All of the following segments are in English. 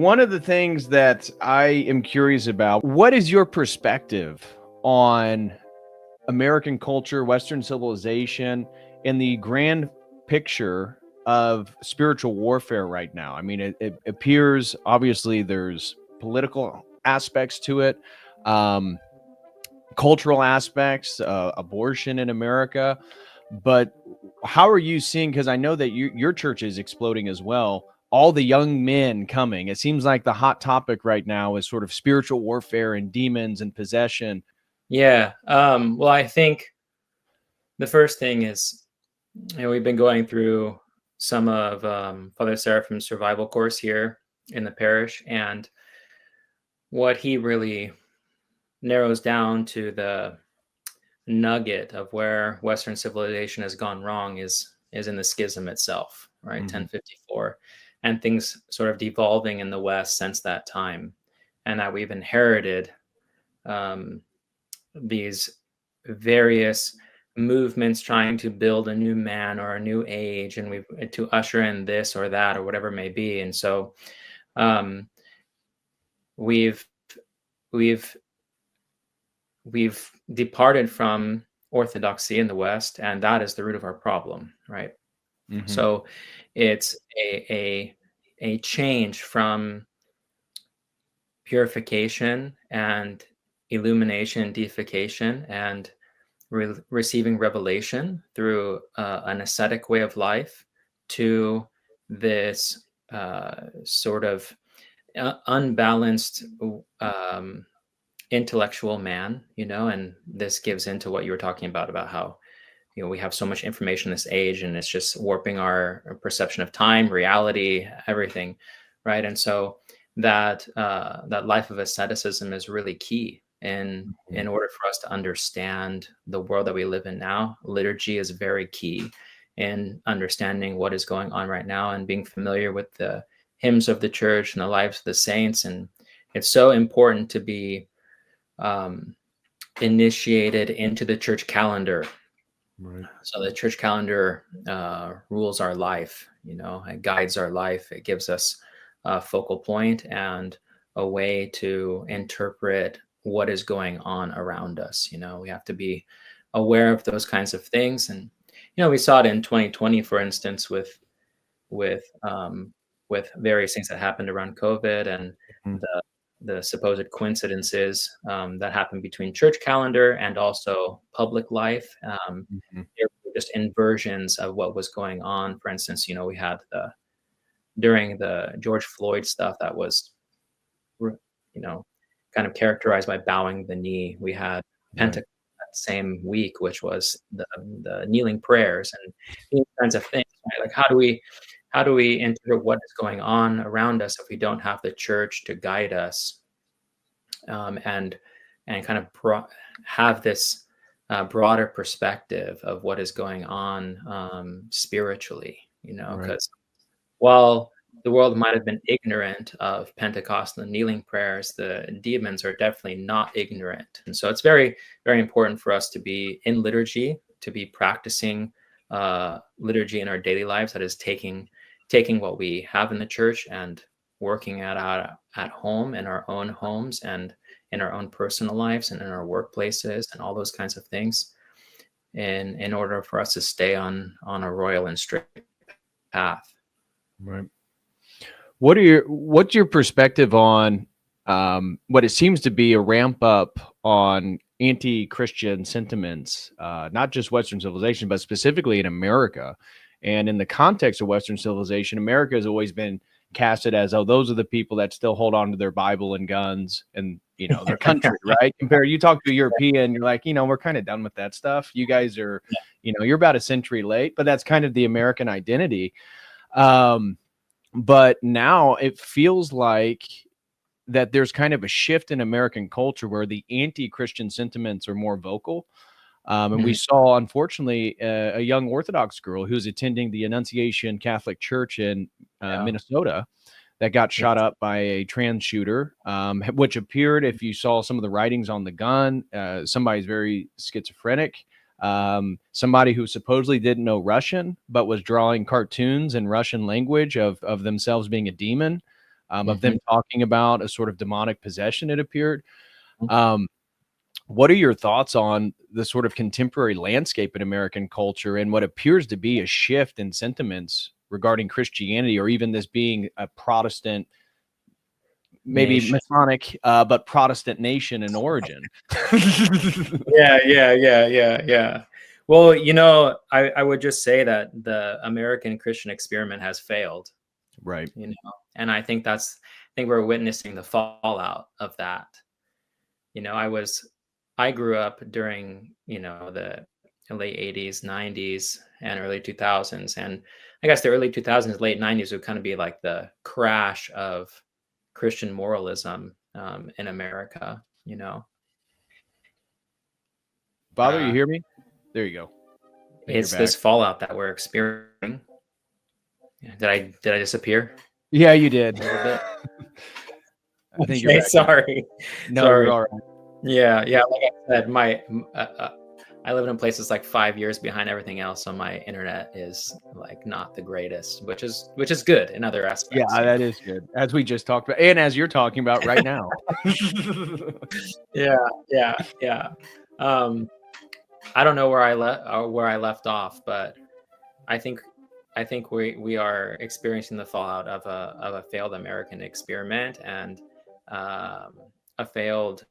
one of the things that I am curious about, what is your perspective on American culture, Western civilization, and the grand picture of spiritual warfare right now? I mean, it appears obviously there's political aspects to it, um, cultural aspects, abortion in America. But how are you seeing? Because I know that your church is exploding as well. All the young men coming. It seems like the hot topic right now is sort of spiritual warfare and demons and possession. Yeah. Well, I think the first thing is, we've been going through some of Father Seraphim's survival course here in the parish, and what he really narrows down to the nugget of where Western civilization has gone wrong is in the schism itself, right? 1054, and things sort of devolving in the West since that time, and that we've inherited these various movements trying to build a new man or a new age, and we've to usher in this or that or whatever it may be. And so we've departed from orthodoxy in the West, and that is the root of our problem, right? So it's a change from purification and illumination and deification and receiving revelation through an ascetic way of life to this sort of unbalanced intellectual man, and this gives into what you were talking about how we have so much information in this age, and it's just warping our perception of time, reality, everything, right? And so that life of asceticism is really key in order for us to understand the world that we live in now. Liturgy is very key in understanding what is going on right now and being familiar with the hymns of the church and the lives of the saints. And it's so important to be initiated into the church calendar. Right. So the church calendar rules our life, it guides our life. It gives us a focal point and a way to interpret what is going on around us. We have to be aware of those kinds of things. And, we saw it in 2020, for instance, with various things that happened around COVID and the supposed coincidences that happened between church calendar and also public life. There were just inversions of what was going on. For instance, we had during the George Floyd stuff that was, kind of characterized by bowing the knee. We had Pentecost that same week, which was the kneeling prayers and these kinds of things. Right? Like, how do we interpret what is going on around us if we don't have the church to guide us, and kind of have this broader perspective of what is going on spiritually? Because while the world might have been ignorant of Pentecost and the kneeling prayers, the demons are definitely not ignorant. And so it's very, very important for us to be in liturgy, to be practicing liturgy in our daily lives. That is taking what we have in the church and working at home, in our own homes and in our own personal lives and in our workplaces and all those kinds of things, in order for us to stay on a royal and straight path. Right. What's your perspective on what it seems to be a ramp up on anti-Christian sentiments, not just Western civilization, but specifically in America? And in the context of Western civilization, America has always been casted as, oh, those are the people that still hold on to their Bible and guns and, their country, right? You talk to a European, you're like, we're kind of done with that stuff. You guys are, you're about a century late, but that's kind of the American identity. But now it feels like that there's kind of a shift in American culture where the anti-Christian sentiments are more vocal. And we saw, unfortunately, a young Orthodox girl who's attending the Annunciation Catholic Church in Minnesota that got shot up by a trans shooter, which appeared, if you saw some of the writings on the gun, somebody's very schizophrenic. Somebody who supposedly didn't know Russian, but was drawing cartoons in Russian language of themselves being a demon. of them talking about a sort of demonic possession, it appeared. Mhm. What are your thoughts on the sort of contemporary landscape in American culture and what appears to be a shift in sentiments regarding Christianity, or even this being a Protestant, maybe Nation. Masonic, but Protestant nation in origin? Yeah. Well, you know, I would just say that the American Christian experiment has failed, Right. you know, and I think we're witnessing the fallout of that. You know, I grew up during, you know, the late 80s, 90s, and early 2000s. And I guess the early 2000s, late 90s would kind of be like the crash of Christian moralism in America, you know. Father, you hear me? There you go. I think you're It's back. this fallout that we're experiencing. Yeah, did I disappear Yeah, you did. a little bit? I think you're Okay, back now. sorry. No, you're Sorry. all right. Yeah. Like I said, I live in places like 5 years behind everything else, so my internet is like not the greatest, which is good in other Yeah, aspects, you know. that is good. As we just talked about, and as you're talking about right now. Yeah. Um, I don't know where I left off, but I think we are experiencing the fallout of a failed American experiment and a failed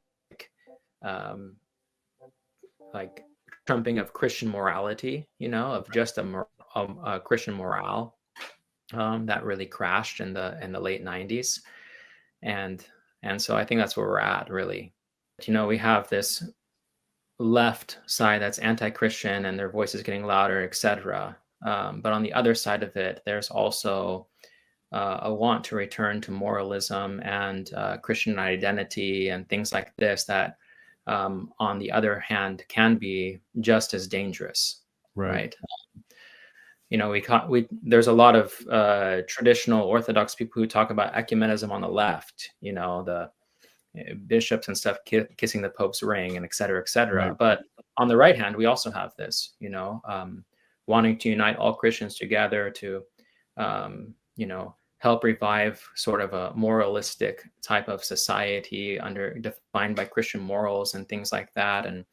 um, like trumping of Christian morality, you know, of just a Christian morale that really crashed in the late 90s, and so I think that's where we're at, really. You know, we have this left side that's anti-Christian and their voice is getting louder, etc. But on the other side of it, there's also a want to return to moralism and Christian identity and things like this that, on the other hand, can be just as dangerous, Right. right? You know, there's a lot of traditional Orthodox people who talk about ecumenism on the left. You know, the bishops and stuff kissing the Pope's ring and et cetera, et cetera. Right. But on the right hand, we also have this, you know, wanting to unite all Christians together to, you know, help revive sort of a moralistic type of society defined by Christian morals and things like that. And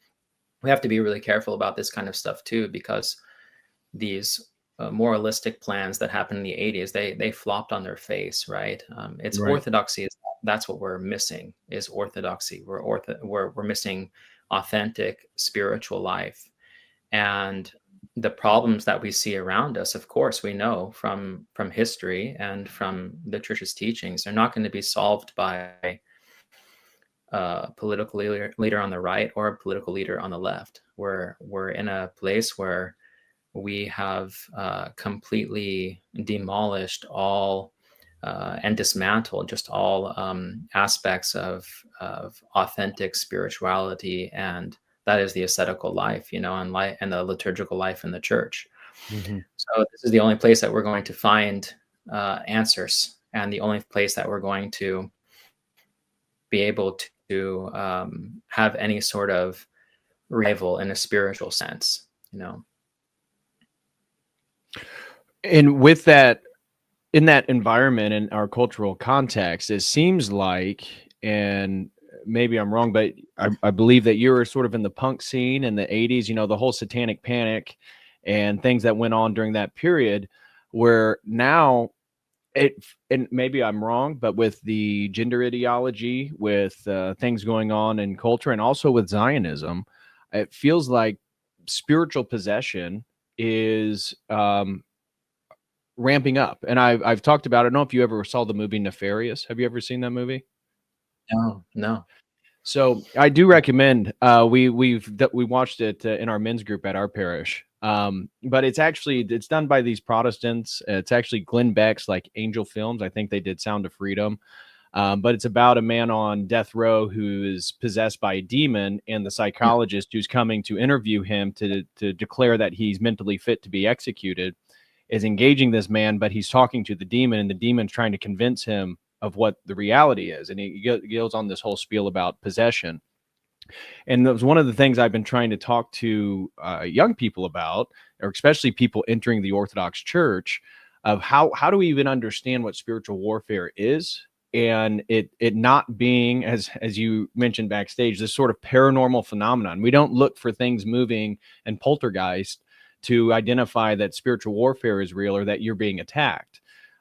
we have to be really careful about this kind of stuff too, because these moralistic plans that happened in the 80s, they flopped on their face, right? It's Right. orthodoxy. That's what we're missing is orthodoxy. We're missing authentic spiritual life. And the problems that we see around us, of course, we know from history and from the church's teachings, they're not going to be solved by a political leader on the right or a political leader on the left. We're in a place where we have completely demolished all and dismantled just all aspects of authentic spirituality, and that is the ascetical life, you know, and the liturgical life in the church. Mhm. So this is the only place that we're going to find answers, and the only place that we're going to be able to have any sort of revival in a spiritual sense, you know. And with that, in that environment, in our cultural context, it seems like, and maybe I'm wrong, but I believe that you were sort of in the punk scene in the 80s, you know, the whole satanic panic and things that went on during that period, where now and maybe I'm wrong, but with the gender ideology, with things going on in culture, and also with Zionism, it feels like spiritual possession is ramping up. And I've talked about it. I don't know if you ever saw the movie Nefarious. Have you ever seen that movie? No. So I do recommend. We watched it in our men's group at our parish. But it's done by these Protestants. It's actually Glenn Beck's like Angel Films. I think they did Sound of Freedom. But it's about a man on death row who is possessed by a demon, and the psychologist who's coming to interview him to declare that he's mentally fit to be executed is engaging this man, but he's talking to the demon, and the demon's trying to convince him of what the reality is. And he goes on this whole spiel about possession. And that was one of the things I've been trying to talk to young people about, or especially people entering the Orthodox Church, of how do we even understand what spiritual warfare is? and it not being, as you mentioned backstage, this sort of paranormal phenomenon. We don't look for things moving and poltergeist to identify that spiritual warfare is real or that you're being attacked.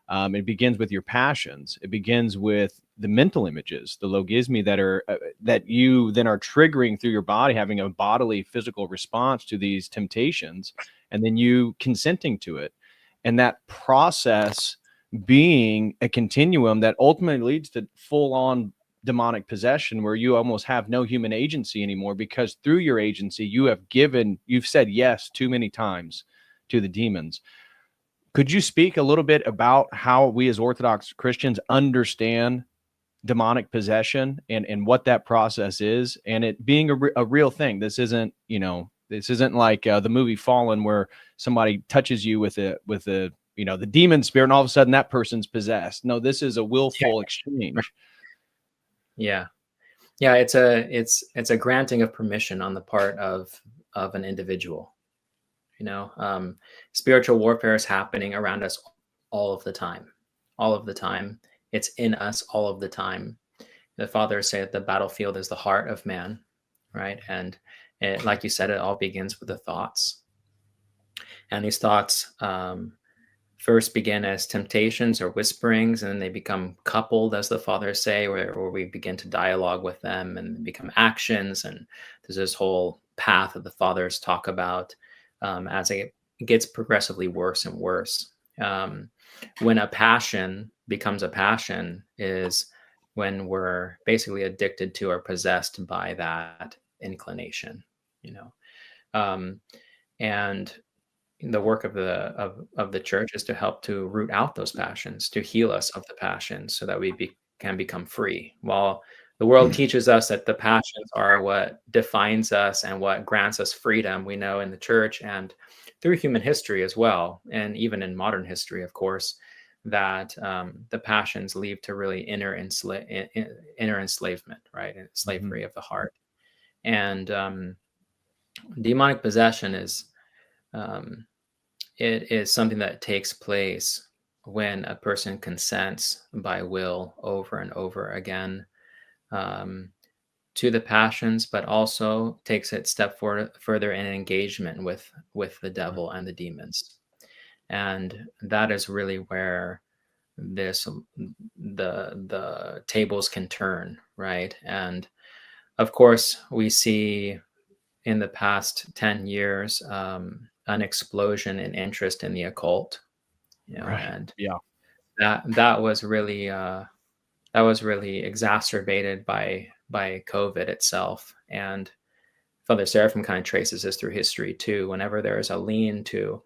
It begins with your passions. It begins with the mental images, the logismi that are that you then are triggering through your body, having a bodily physical response to these temptations, and then you consenting to it. And that process being a continuum that ultimately leads to full on demonic possession, where you almost have no human agency anymore, because through your agency, you've said yes too many times to the demons. Could you speak a little bit about how we as Orthodox Christians understand demonic possession and what that process is, and it being a real thing? This isn't, this isn't like the movie Fallen, where somebody touches you with a the demon spirit and all of a sudden that person's possessed. No, this is a willful exchange. Yeah. It's a granting of permission on the part of an individual. Spiritual warfare is happening around us all of the time. It's in us all of the time. The fathers say that the battlefield is the heart of man, right? And like you said, it all begins with the thoughts. And these thoughts first begin as temptations or whisperings, and then they become coupled, as the fathers say, where we begin to dialogue with them and become actions. And there's this whole path that the fathers talk about as it gets progressively worse and worse. When a passion becomes a passion is when we're basically addicted to or possessed by that inclination, and the work of the church is to help to root out those passions, to heal us of the passions, so that we can become free. While the world teaches us that the passions are what defines us and what grants us freedom, we know in the church and through human history as well, and even in modern history, of course, that the passions lead to really inner enslavement, right? And slavery of the heart. And demonic possession is it is something that takes place when a person consents by will over and over again to the passions, but also takes it step further in engagement with the devil and the demons. And that is really where the tables can turn, right? And of course, we see in the past 10 years an explosion in interest in the occult, Right. And Yeah. that was really exacerbated by COVID itself. And Father Seraphim kind of traces this through history too. Whenever there is a lean to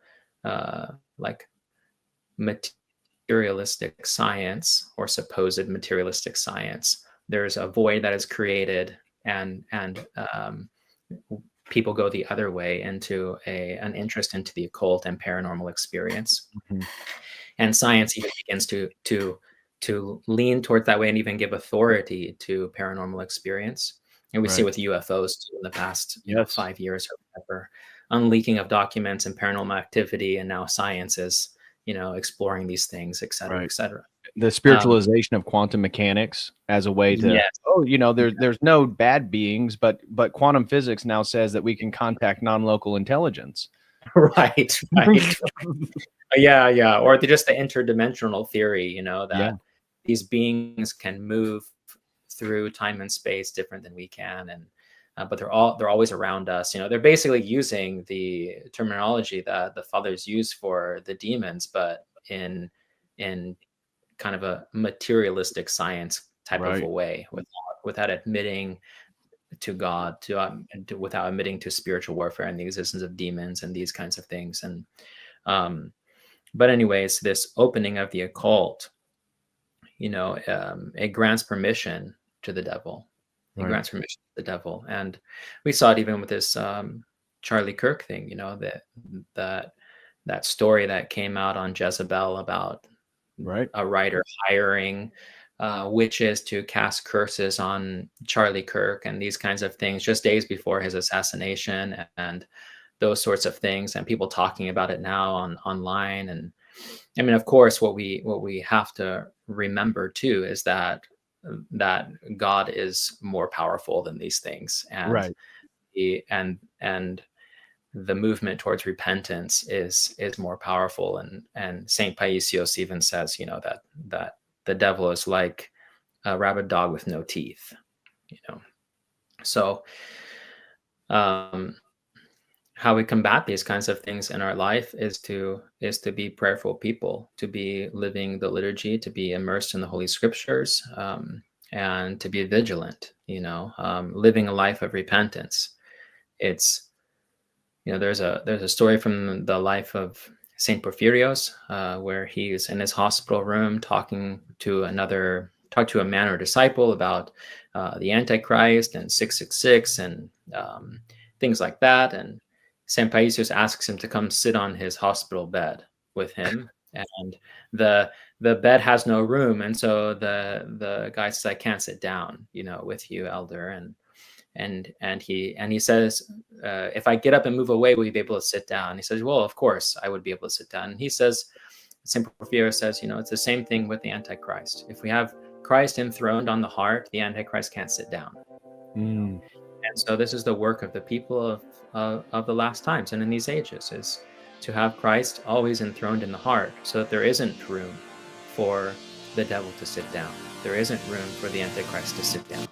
like materialistic science or supposed materialistic science, there's a void that is created, and people go the other way into an interest into the occult and paranormal experience. And science even begins to lean towards that way and even give authority to paranormal experience. And we see with UFOs too, in the past 5 years or whatever, unleaking of documents and paranormal activity, and now science is exploring these things, et cetera, et cetera. The spiritualization of quantum mechanics as a way to, there's no bad beings, but quantum physics now says that we can contact non-local intelligence. Right. Yeah. Or just the interdimensional theory, that these beings can move through time and space different than we can, and but they're always around us. They're basically using the terminology that the fathers use for the demons, but in kind of a materialistic science type of a way, without admitting to God, without admitting to spiritual warfare and the existence of demons and these kinds of things. And but anyways, this opening of the occult, it grants permission to the devil. It grants permission to the devil. And we saw it even with this Charlie Kirk thing, that story that came out on Jezebel about a writer hiring witches to cast curses on Charlie Kirk and these kinds of things just days before his assassination, and those sorts of things, and people talking about it now online. And I mean, of course, what we have to remember too is that God is more powerful than these things, and Right. and the movement towards repentance is more powerful. And Saint Paisios even says, that the devil is like a rabid dog with no teeth. So um, how we combat these kinds of things in our life is to be prayerful people, to be living the liturgy, to be immersed in the Holy Scriptures, and to be vigilant. Living a life of repentance. It's there's a story from the life of Saint Porphyrios, where he's in his hospital room talking to a man or disciple about the Antichrist and 666 and things like that. And Saint Paisios asks him to come sit on his hospital bed with him, and the bed has no room, and so the guy says, "I can't sit down, with you, elder." And he says, "If I get up and move away, will you be able to sit down?" And he says, "Well, of course I would be able to sit down." And he says, Saint Porphyrios says, it's the same thing with the Antichrist. If we have Christ enthroned on the heart, the Antichrist can't sit down. Mm. And so this is the work of the people of the last times and in these ages, is to have Christ always enthroned in the heart, so that there isn't room for the devil to sit down. There isn't room for the Antichrist to sit down.